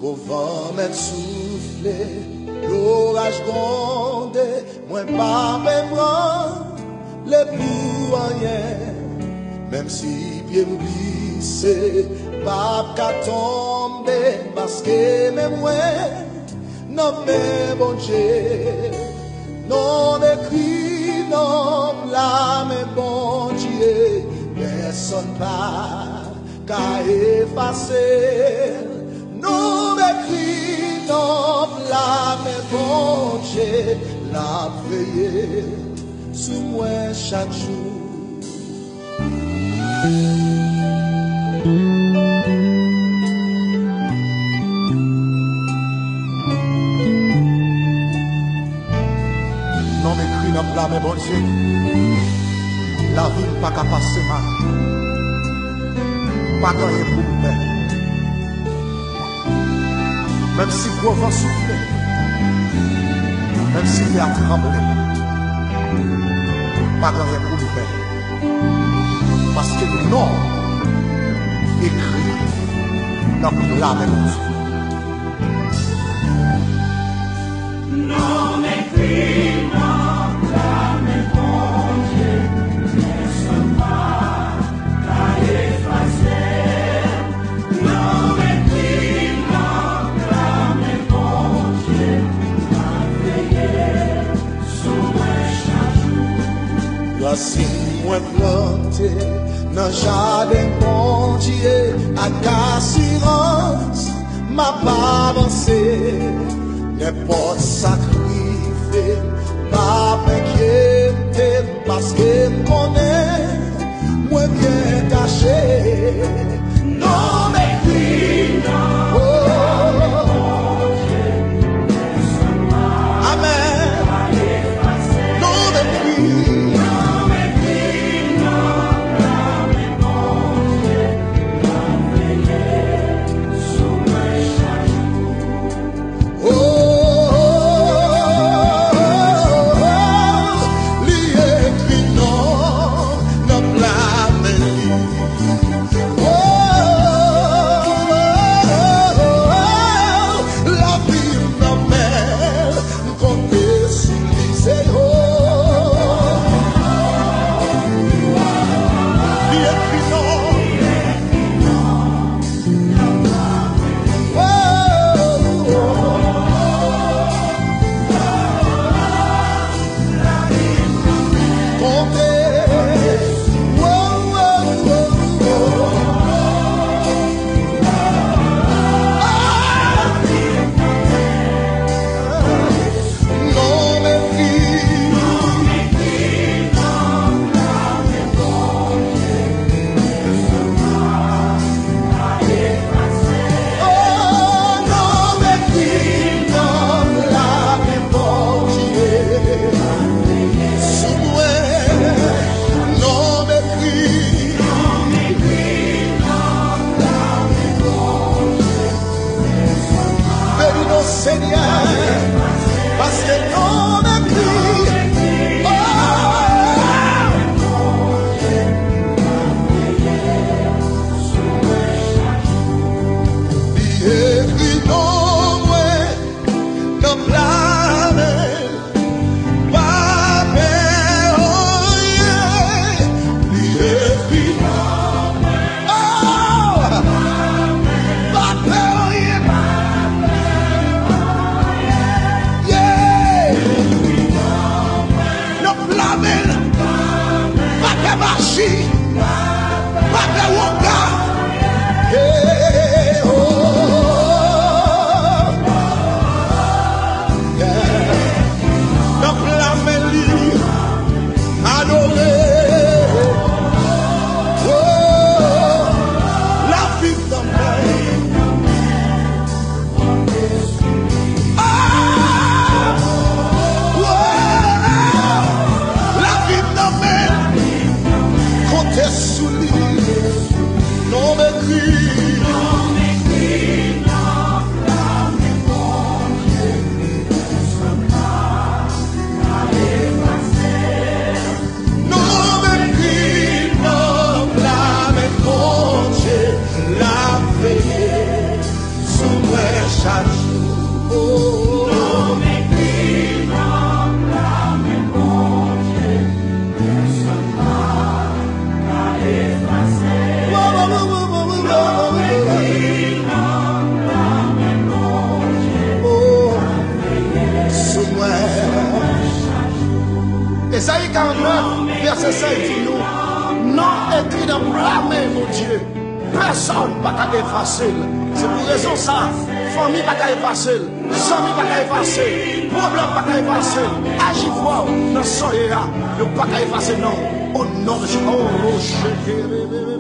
Qu'on va mettre soufflé, l'orage gronde, moi pas même le pour rien. Même si pied me glisse, pas qu'à tomber, parce que même moi, non mais bon Dieu, non écrit, non là mais bon Dieu, personne pas qu'à effacer. Non m'écris, non blâme, bon Dieu, la veillée sous moi chaque jour. Non m'écris, non blâme, bon Dieu, la vie n'est pas qu'à passer mal. Pas gagner pour nous faire. Même si le vent souffle, même si il a tremblé, pas de rien pour nous faire. Parce que le nom écrit dans la même chose. Non écrit dans la même Dieu, ne sommes pas à effacer. Non écrit dans la même Dieu, à veiller sous moi chaque jour. Voici moi planté dans le jardin bon Dieu, à assurance m'a pas avancé. N'importe sacrifice, pas m'inquiéter, parce que mon moi bien caché. Non, mais oh, amen. Non, mais verset dit nous, non écrit dans blâmer, mon Dieu. Personne ne peut effacer. C'est pour raison ça, famille ne peut pas effacer, amis ne peut pas effacer, problème ne peut pas effacer, agis-toi dans ce soir, ne peut pas effacer, non. Au nom de Jésus, oh,